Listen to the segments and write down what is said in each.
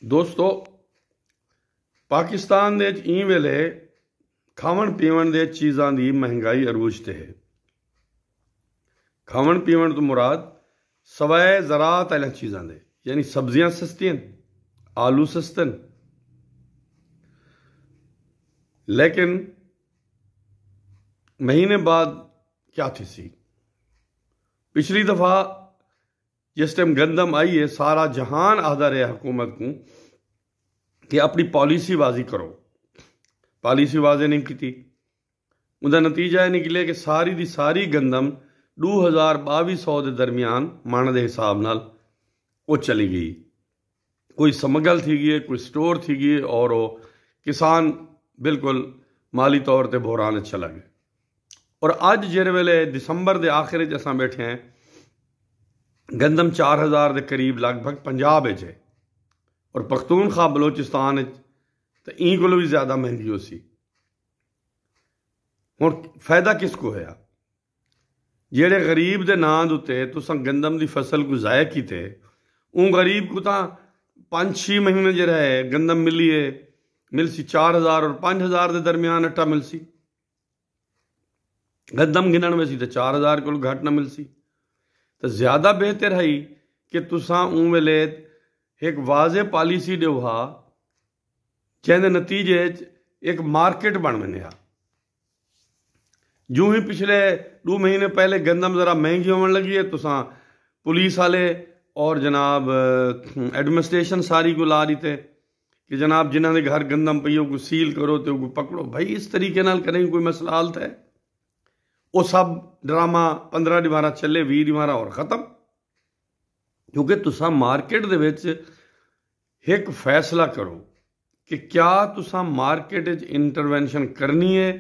दोस्तों, पाकिस्तान दे ई वेले खावन पीवन दे चीज़ां दी महंगाई अरूज ते है। खावन पीवन तो मुराद सवाए ज़रात आह्लियां चीज़ां दे, यानी सब्जियां सस्तियां, आलू सस्ते न, लेकिन महीने बाद क्या थी सी। पिछली दफ़ा जिस टाइम गंदम आई है, सारा जहान आदा रहा हुकूमत को कि अपनी पॉलिसी वाजी करो। पॉलिसी वाजे नहीं की, उनका नतीजा यह निकले कि सारी दी सारी गंदम 2200 के दरमियान मन के हिसाब नाल वो चली गई। कोई समगल थी गई, कोई स्टोर थी गई, और वो किसान बिल्कुल माली तौर पर बहरान चला गए। और अज जिस वेले दिसंबर के आखिर असा बैठे हैं, गंदम 4000 के करीब लगभग पंजाब है, और पख्तूनख्वा बलोचिस्तान तो ई को भी ज़्यादा महंगी हो सी। हुण फायदा किसको होया? जेड़े गरीब के नाम उत्ते तुसां गंदम की फसल को ज़ाया कीते, उन गरीब को तो 5-6 महीने जो है गंदम मिलसी 4000 और 5000 के दरमियान आटा मिलसी। गंदम गिनण में सी तो 4000 को घट ना मिलसी। तो ज़्यादा बेहतर है कि तुसां उन वेले एक वाजे पॉलिसी दो हा, जिहदे नतीजे एक मार्केट बन बनया। जो ही पिछले 2 महीने पहले गंदम ज़रा महंगी होने लगी है, तुसां पुलिस वाले और जनाब एडमिनिस्ट्रेशन सारी को ला दी थे कि जनाब जिन्होंने घर गंदम पई को सील करो तो को पकड़ो। भाई इस तरीके नाल करेंगे कोई मसला हल है? वो सब ड्रामा 15 दीवारा चले, 20 दीवारा और ख़त्म। क्योंकि तुसां मार्केट दे विच एक फैसला करो कि क्या तुसां मार्केट इंटरवेंशन करनी है,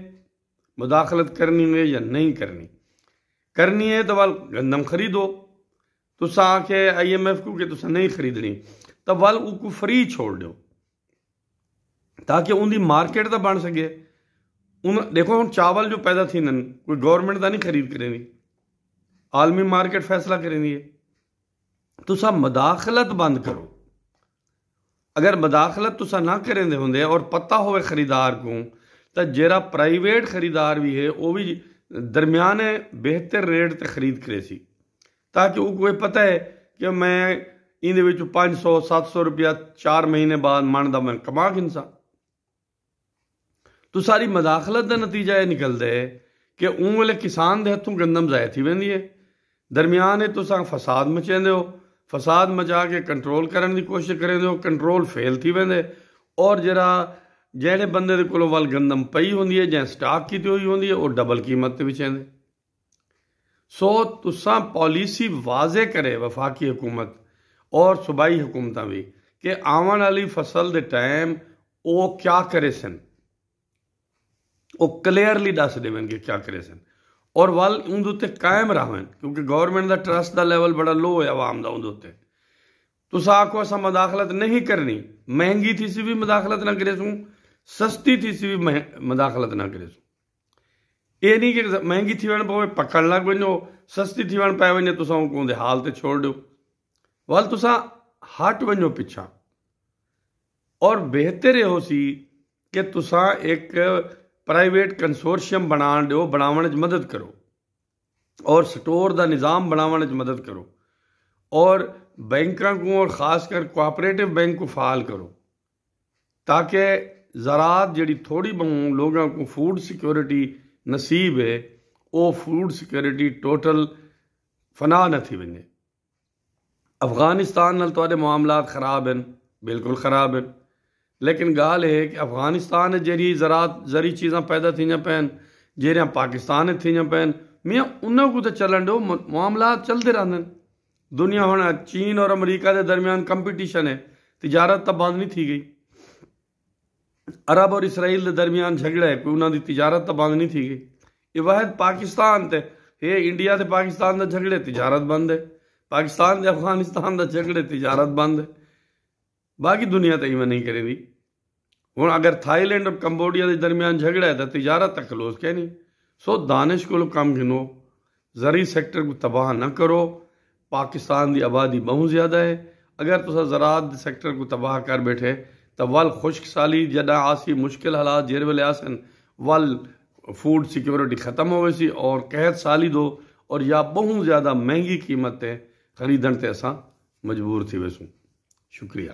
मुदाखलत करनी है या नहीं करनी। करनी है तो वल गंदम खरीदो। तुसां आखे IMF को कि तुसां नहीं खरीदनी, तो वल उसको फ्री छोड़ दो ताकि उनकी मार्केट तो बन सके। देखो हम चावल जो पैदा थी नन, कोई गवर्नमेंट तो नहीं खरीद करेंगी, आलमी मार्केट फैसला करेंगी। तुसां मुदाखलत बंद करो। अगर मुदाखलत तुसां ना करेंदे होंदे और पता होवे खरीदार को, तो जेरा प्राइवेट खरीदार भी है वो भी दरमियाने बेहतर रेट ते खरीद करे सी, ताकि वो पता है कि मैं इन 500-700 रुपया 4 महीने बाद मन का मैं कमा गिनसा। तो सारी मुदाखलत का नतीजा यह निकलता है कि उन वेले किसान के हथों गंदम ज़ाया थी वेंदी है। दरमियान तुसां फसाद मचाते हो, फसाद मचा के कंट्रोल करने की कोशिश करेंदे हो, कंट्रोल फेल थी वेंदे। और जरा जेड़े बंदे दे कोलों वल गंदम पई होंदी है, जैसे स्टाक की हुई होंदी है, वो डबल कीमत ते बेचेंदे। सो तुसां पॉलिसी वाजे करे वफाकी हुकूमत और सूबाई हुकूमत भी कि आवन वाली फसल के टाइम वो क्या करे सन, वो क्लियरली दस देवेंगे क्या करे सन, और वल उनके उत्ते कायम रहें। क्योंकि गवर्नमेंट का ट्रस्ट का लेवल बड़ा लो है आवाम का उनके उत्ते। तुस आखो असा मुदाखलत नहीं करनी, महंगी थी सी भी मुदाखलत ना करे सूँ, सस्ती थी सी भी मुदाखलत ना करे सूँ। ये नहीं कि महंगी थी वन पवे पकड़ लग वनो, सस्ती थी वन पै वने तुसां उनके हाल ते छोड़ दो। वल तुसां हट वनो पिछा। और बेहतर हो सी कि तुसां एक प्राइवेट कंसोर्शियम बनावण मदद करो, और स्टोर का निज़ाम बनावण मदद करो, और बैंकों को और ख़ासकर कोऑपरेटिव बैंक को फाल करो, ताकि ज़रात जी थोड़ी बहुत लोगों को फूड सिक्योरिटी नसीब है, वो फूड सिक्योरिटी टोटल फना न थी वने। अफगानिस्तान नाल तुहाडे मामलात खराब हैं, बिल्कुल खराब हैं, लेकिन गाल है कि अफगानिस्तान जरी ज़री चीज़ां पैदा थी पैन, जरिया पाकिस्तान थी पैन, मियाँ उन्होंने को तो चलन दो, मामलात चलते रहते हैं। दुनिया होना चीन और अमरीका के दरमियान कंपटीशन है, तिजारत तो बंद नहीं थी गई। अरब और इसराइल के दरमियान झगड़ा है, कोई उन्होंने तिजारत तो बंद नहीं थी गई। ये वाहद पाकिस्तान ते ये इंडिया से पाकिस्तान का झगड़े तिजारत बंद है, पाकिस्तान से अफगानिस्तान का झगड़े तिजारत बंद है। बाकी दुनिया तो इवें नहीं करेगी। हुण अगर थाईलैंड और कंबोडिया के दरमियान झगड़ा है तो तिजारत तक क्लोज क्या नहीं। सो दानिश को कम गिनो, ज़री सेक्टर को तबाह न करो। पाकिस्तान की आबादी बहुत ज़्यादा है, अगर तुसा ज़राअत सेक्टर को तबाह कर बैठे तो वल खुश्क साली जदा आसी मुश्किल हालात जेर वेले आसन वल फूड सिक्योरिटी ख़त्म हो वैसी और कहत साली दो और या बहुत ज़्यादा महंगी कीमतें खरीदण ते असां मजबूर थी वैसूं। शुक्रिया।